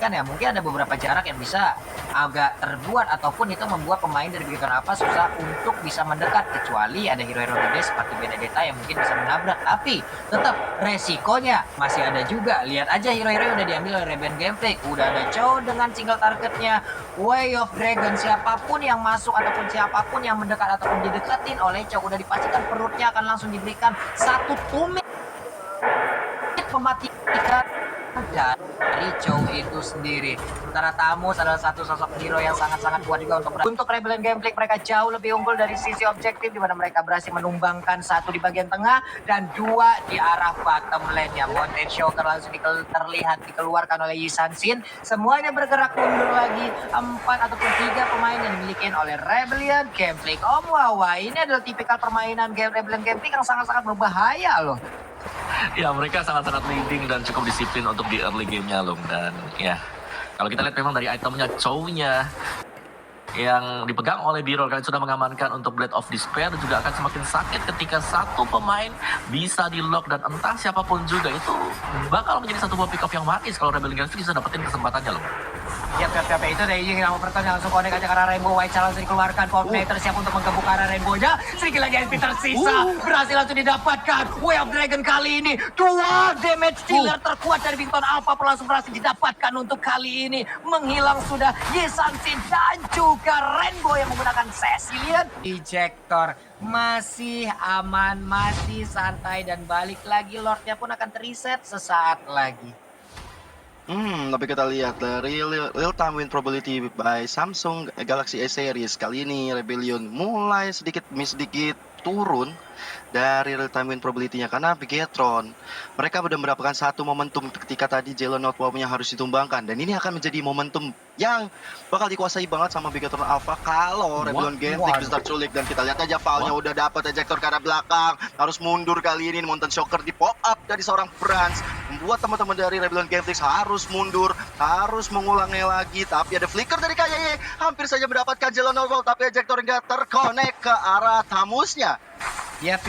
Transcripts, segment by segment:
kan ya mungkin ada beberapa jarak yang bisa agak terbuat ataupun itu membuat pemain dari Bigoton Alpha susah untuk bisa mendekat, kecuali ada hero-hero gede seperti Benedetta yang mungkin bisa menabrak, tapi tetap resikonya masih ada juga. Lihat aja hero-hero yang udah diambil oleh Rebellion Gameplay, udah ada Chow dengan single targetnya, Way of Dragon, siapapun yang masuk ataupun siapapun yang mendekat ataupun didekatin oleh Chow udah dipastikan perutnya akan langsung diberikan satu tumit mematikan dari Chow itu sendiri. Sementara Tamus adalah satu sosok hero yang sangat-sangat kuat juga untuk Rebellion Gameplay. Mereka jauh lebih unggul dari sisi objektif, di mana mereka berhasil menumbangkan satu di bagian tengah dan dua di arah bottom lane-nya. Mountain Shocker langsung terlihat dikeluarkan oleh Yi San-shin. Semuanya bergerak mundur lagi. 4 ataupun 3 pemain yang dimiliki oleh Rebellion Gameplay. Om Wawa, ini adalah tipikal permainan Rebellion Gameplay yang sangat-sangat berbahaya loh. Ya, mereka sangat-sangat leading dan cukup disiplin untuk di early game-nya loh. Dan ya, kalau kita lihat memang dari itemnya, Chow-nya yang dipegang oleh Birol kalian sudah mengamankan untuk Blade of Despair, juga akan semakin sakit ketika satu pemain bisa di lock, dan entah siapapun juga itu bakal menjadi satu buah pick off yang manis kalau Rebellion Gameplay bisa dapetin kesempatannya loh. Ya, itu dari yang pertama langsung connect aja ke arah Rainbow. White langsung dikeluarkan, Coordinator siap untuk menggebuk ke arah Rainbow-nya. Sedikit lagi SP tersisa, berhasil langsung didapatkan. Way of Dragon kali ini 2 damage dealer terkuat dari Bigoton Alpha langsung berhasil didapatkan untuk kali ini. Menghilang sudah Yi San-shin dan juga Rainbow yang menggunakan Cecilian. Ejector masih aman, masih santai, dan balik lagi Lordnya pun akan reset sesaat lagi. Tapi kita lihat dari real time win probability by Samsung Galaxy S series kali ini Rebellion mulai sedikit turun dari real time win probability-nya karena Bigetron mereka sudah mendapatkan satu momentum ketika tadi Jelon Outlaw-nya harus ditumbangkan, dan ini akan menjadi momentum yang bakal dikuasai banget sama Bigetron Alpha kalau Rebellion Gameplay bisa terculik. Dan kita lihat aja Val-nya udah dapat ejector ke arah belakang, harus mundur kali ini. Mountain Shocker di pop up dari seorang Brans membuat teman-teman dari Rebellion Gameplay harus mundur, harus mengulangnya lagi. Tapi ada flicker dari KYY, hampir saja mendapatkan Jelon Outlaw, tapi ejector nggak terkonek ke arah Tamusnya. Yap.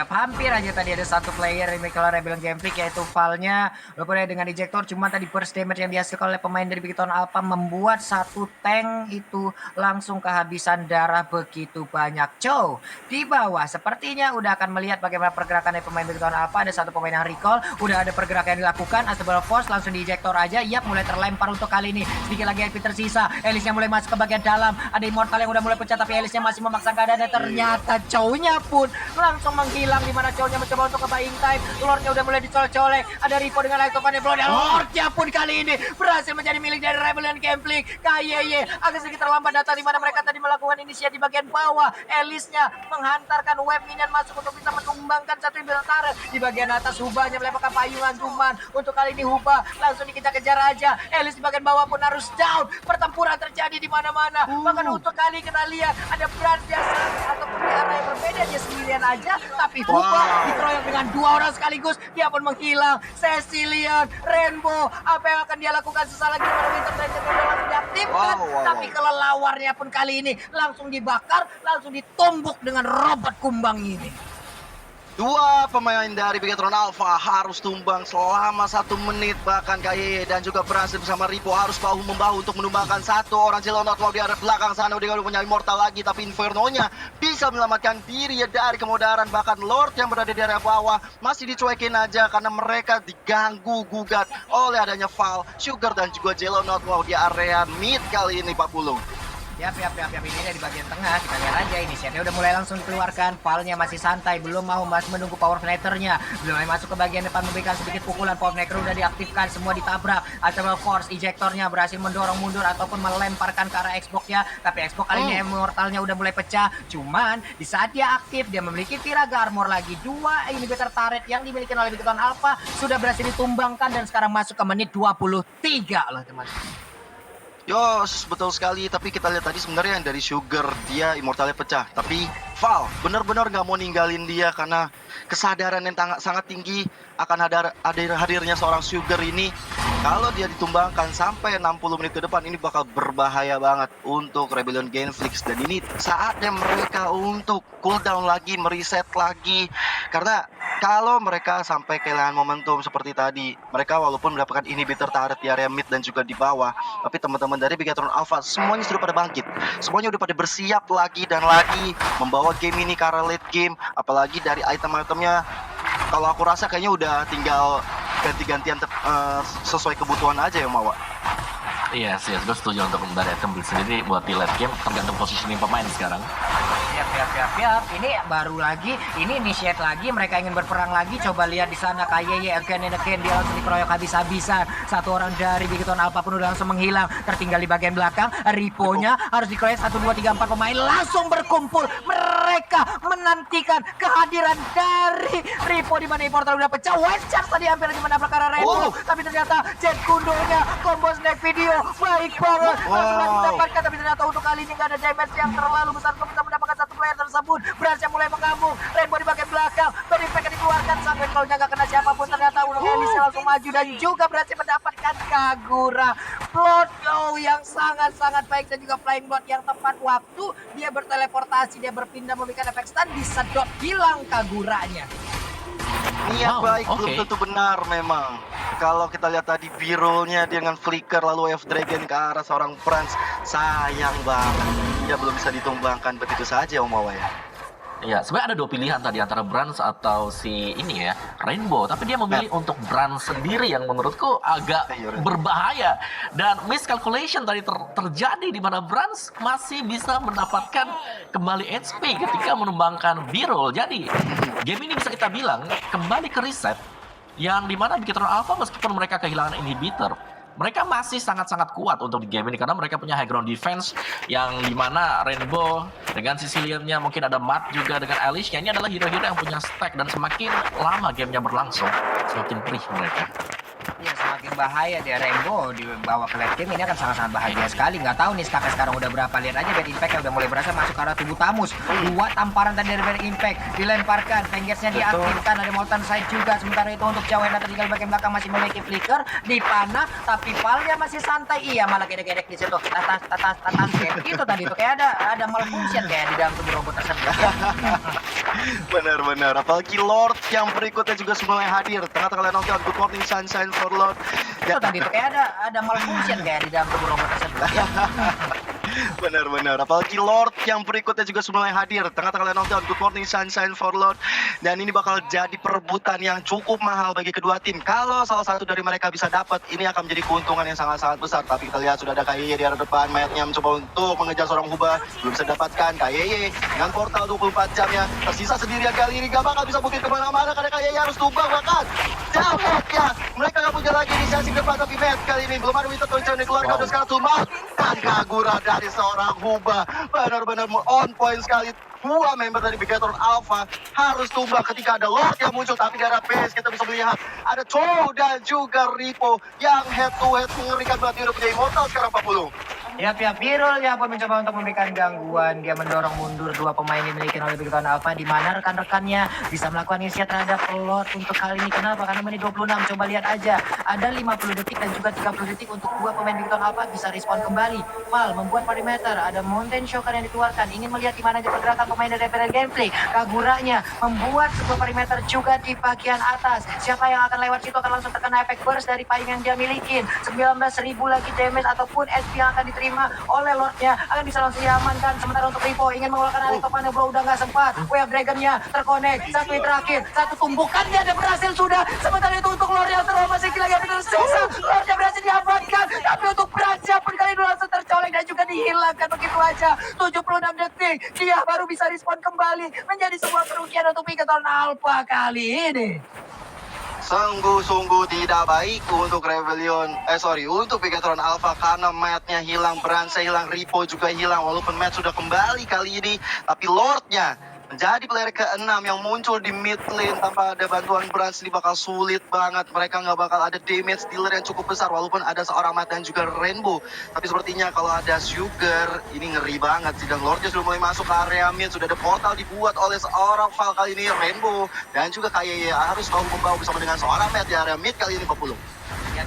Hampir aja tadi ada satu player yang kalau Rebellion Gameplay yaitu Val-nya walaupun dengan ejector, cuma tadi burst damage yang dihasilkan oleh pemain dari Bigoton Alpha membuat satu tank itu langsung kehabisan darah begitu banyak. Chow di bawah sepertinya udah akan melihat bagaimana pergerakan dari pemain Bigoton Alpha. Ada satu pemain yang recall, udah ada pergerakan yang dilakukan. Astral Force langsung di ejector aja. Yap, mulai terlempar untuk kali ini. Sedikit lagi HP tersisa, Elisnya mulai masuk ke bagian dalam. Ada Immortal yang udah mulai pecah, tapi Elisnya masih memaksa keadaannya. Ternyata Chow-nya pun langsung menghilang, di mana Chow-nya mencoba untuk ke buying time. Lordnya udah mulai dicolek-colek. Ada Ripo dengan Light of Blow, dan Lordnya pun kali ini berhasil menjadi milik dari Rebellion Gameplay. KYY agak sedikit terlambat datang, di mana mereka tadi melakukan inisiatif di bagian bawah. Elisnya menghantarkan web minion masuk untuk bisa menumbangkan satu turret. Di bagian atas Hubanya melemparkan payungan, cuman untuk kali ini Huba langsung dikejar-kejar aja. Elis di bagian bawah pun harus down. Pertempuran terjadi di mana-mana. Bahkan untuk kali kita lihat ada Brand biasa ataupun di arah yang berbeda, dia sendirian aja, tapi Huba dikeroyok dengan 2 orang sekaligus. Dia pun menghilang. Cecilian, Rainbow, apa yang akan dia lakukan sesaat lagi? Winter Ranger langsung diaktifkan, tapi kelelawarnya pun kali ini langsung dibakar, langsung ditumbuk dengan robot kumbang ini. 2 pemain dari Bigetron Alpha harus tumbang selama 1 menit. Bahkan KYY dan juga berhasil bersama Ripo harus bahu-membahu untuk menumbangkan satu orang Jelon Outlaw di arah belakang sana. Udah punya Immortal lagi, tapi Inferno-nya bisa menyelamatkan diri dari kemudaran. Bahkan Lord yang berada di area bawah masih dicuekin aja karena mereka diganggu gugat oleh adanya Val, Sugar dan juga Jelon Outlaw di area mid kali ini, Pak Pulung. Yap, ini dari bagian tengah. Kita lihat aja ini setnya udah mulai langsung dikeluarkan. Val-nya masih santai, belum mau menunggu Power Fighter-nya. Belum mulai masuk ke bagian depan memberikan sedikit pukulan. Power Fighter udah diaktifkan, semua ditabrak. Astral Force ejectornya berhasil mendorong mundur ataupun melemparkan ke arah Xbox-nya. Tapi Xbox kali ini Immortal-nya udah mulai pecah. Cuman di saat dia aktif, dia memiliki Tiraga Armor lagi. 2 inhibitor turret yang dimiliki oleh Bigoton Alpha sudah berhasil ditumbangkan dan sekarang masuk ke menit 23 loh teman-teman. Yos, betul sekali. Tapi kita lihat tadi sebenarnya yang dari Sugar, dia Immortalnya pecah. Tapi Val benar-benar nggak mau ninggalin dia karena kesadaran yang sangat tinggi akan hadirnya seorang Sugar ini. Kalau dia ditumbangkan sampai 60 menit ke depan, ini bakal berbahaya banget untuk Rebellion Gameplay. Dan ini saatnya mereka untuk cooldown lagi, mereset lagi. Karena kalau mereka sampai kehilangan momentum seperti tadi, mereka walaupun mendapatkan inhibitor turret di area mid dan juga di bawah, tapi teman-teman dari Bigatron Alpha semuanya sudah pada bangkit. Semuanya udah pada bersiap lagi dan lagi membawa game ini ke arah late game, apalagi dari item-itemnya. Kalau aku rasa kayaknya udah tinggal ganti-gantian sesuai kebutuhan aja ya Mawa. Iya sih, gue setuju untuk dari item build sendiri buat di late game tergantung positioning pemain sekarang. Siap. Ini baru lagi, ini initiate lagi, mereka ingin berperang lagi. Coba lihat di sana KYY again and again, dia langsung dikeroyok habis-habisan. Satu orang dari Bigatron Alpha pun udah langsung menghilang, tertinggal di bagian belakang. Riponya harus dikeroyok 1, 2, 3, 4 pemain langsung berkumpul. Mereka menantikan kehadiran dari Ripo di mana portal udah pecah. West Charge tadi hampir aja menabrak arah Rainbow, tapi ternyata Jet Kundonya combo snack video baik banget. Langsung mendapatkan, tapi ternyata untuk kali ini nggak ada damage yang terlalu besar untuk bisa mendapatkan satu player tersebut. Brans yang mulai mengamuk, Rainbow di bagian belakang, dari pack dikeluarkan sampai kalau nggak kena siapapun. Ternyata Uno Elise langsung maju dan juga Brans yang mendapatkan Kagura. Blood flow yang sangat-sangat baik dan juga flying blood yang tepat waktu. Dia berteleportasi, dia berpindah memberikan efek stun, disedot hilang Kaguranya. Niat baik belum tentu benar memang. Kalau kita lihat tadi birulnya dengan flicker lalu Wave Dragon ke arah seorang Brans, sayang banget. Dia belum bisa ditumbangkan begitu saja Om Wawa ya. Iya, sebenarnya ada dua pilihan tadi antara Brans atau si ini ya, Rainbow. Tapi dia memilih untuk Brans sendiri yang menurutku agak berbahaya. Dan miscalculation tadi terjadi di mana Brans masih bisa mendapatkan kembali HP ketika menumbangkan Birol. Jadi, game ini bisa kita bilang kembali ke reset. Yang dimana Bigatron Alpha meskipun mereka kehilangan inhibitor, mereka masih sangat-sangat kuat untuk di game ini karena mereka punya high ground defense yang dimana Rainbow dengan Siciliannya, mungkin ada Matt juga dengan Alice, ini adalah hero-hero yang punya stack dan semakin lama gamenya berlangsung semakin perih mereka. Ya semakin bahaya dia Rainbow dibawa ke late game ini akan sangat-sangat bahagia sekali. Nggak tahu nih stacknya sekarang udah berapa. Lihat aja Bad Impact udah mulai berasa masuk ke arah tubuh Tamus. Dua tamparan tadi dari Bad Impact dilemparkan, Pengesnya diaktifkan, ada Molten Side juga. Sementara itu untuk Jawena tertinggal bagian belakang masih memiliki flicker, dipanah tapi Valnya masih santai. Iya malah gedek-gedek di situ. Tatas kayak gitu tadi tuh kayak ada malfunction kayak di dalam tubuh robot tersebut. Benar-benar, apalagi Lord yang berikutnya juga mulai hadir. Tengah-tengah knockdown, good morning sunshine for Lord. Itu tadi tuh kayak ada malfunction kayak di dalam tubuh robot tersebut. Benar-benar, apalagi Lord yang berikutnya juga mulai hadir. Tengah-tengah knockdown, good morning sunshine for Lord. Dan ini bakal jadi perebutan yang cukup mahal bagi kedua tim. Kalau salah satu dari mereka bisa dapat, ini akan menjadi keuntungan yang sangat-sangat besar. Tapi kita lihat sudah ada KYY di arah depan, Mayatnya mencoba untuk mengejar seorang Huba, belum bisa dapatkan. KYY dengan portal 24 jamnya tersisa sendirian kali ini, gak bakal bisa bukit kemana-mana karena KYY harus tumbang bahkan. Jauh ya, mereka gak punya lagi inisiasi depan, tapi Mayat kali ini belum ada Winter Torch yang dikeluarkan. Udah sekarang tumbang dan Kagura dari seorang Huba, benar-benar on point sekali. Dua member dari Bigatron Alpha harus tumbang ketika ada Lord yang muncul, tapi di arah base kita bisa melihat ada Chow dan juga Ripo yang head to head mengerikan banget. Dia udah punya immortal sekarang 40. Ya pihak Birol ya pun mencoba untuk memberikan gangguan. Dia mendorong mundur dua pemain yang dimiliki oleh Bigatron Alpha, di mana rekan-rekannya bisa melakukan inisiat terhadap Lord untuk kali ini. Kenapa? Karena menit 26. Coba lihat aja, ada 50 detik dan juga 30 detik untuk dua pemain Bigatron Alpha bisa respon kembali. Val membuat perimeter, ada Mountain Shocker yang dikeluarkan, ingin melihat di mana aja pergerakan pemain dari Rebel Gameplay. Kaguranya membuat sebuah perimeter juga di bagian atas. Siapa yang akan lewat situ akan langsung terkena efek burst dari payung yang dia miliki. 19.000 lagi damage ataupun SP yang akan diterima oleh Lordnya akan bisa langsung diamankan. Sementara untuk Ripo ingin mengeluarkan Alex Topane, bro udah nggak sempat. Wave Dragonnya terkonek, satu hit terakhir, satu tumbukannya ada berhasil sudah. Sementara itu untuk Lord yang terlalu masih lagi tersisa, Lordnya berhasil diamankan, tapi untuk Braja pun kali ini langsung tercolek dan juga dihilangkan begitu aja. 76 detik dia baru bisa respon kembali, menjadi sebuah kerugian untuk Bigatron Alpha kali ini. Sungguh-sungguh tidak baik untuk untuk Bigatron Alpha karena Matt-nya hilang, Brans hilang, Ripo juga hilang. Walaupun Matt sudah kembali kali ini, tapi Lord-nya menjadi player ke-6 yang muncul di mid lane tanpa ada bantuan Brans. Ini bakal sulit banget. Mereka nggak bakal ada damage dealer yang cukup besar walaupun ada seorang Matt dan juga Rainbow. Tapi sepertinya kalau ada Sugar, ini ngeri banget sih. Dan Lordnya sudah mulai masuk ke area mid. Sudah ada portal dibuat oleh seorang Val kali ini, Rainbow. Dan juga KYY harus membawa bersama dengan seorang Matt di area mid kali ini 40. Ya,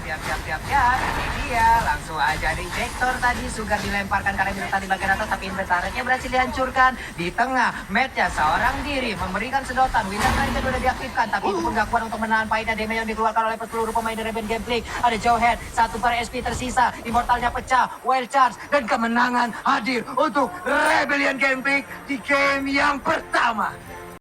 ini dia langsung aja ada ejector tadi, Sugar dilemparkan karena Rebellion di bagian atas, tapi inventarnya berhasil dihancurkan. Di tengah, Matt-nya seorang diri memberikan sedotan. Winter Guardian sudah diaktifkan, tapi itu pun gak kuat untuk menahan pahitnya damage yang dikeluarkan oleh seluruh pemain dari Rebellion Gameplay. Ada Jawhead, satu per SP tersisa, Immortalnya pecah, Wild Charge, dan kemenangan hadir untuk Rebellion Gameplay di game yang pertama.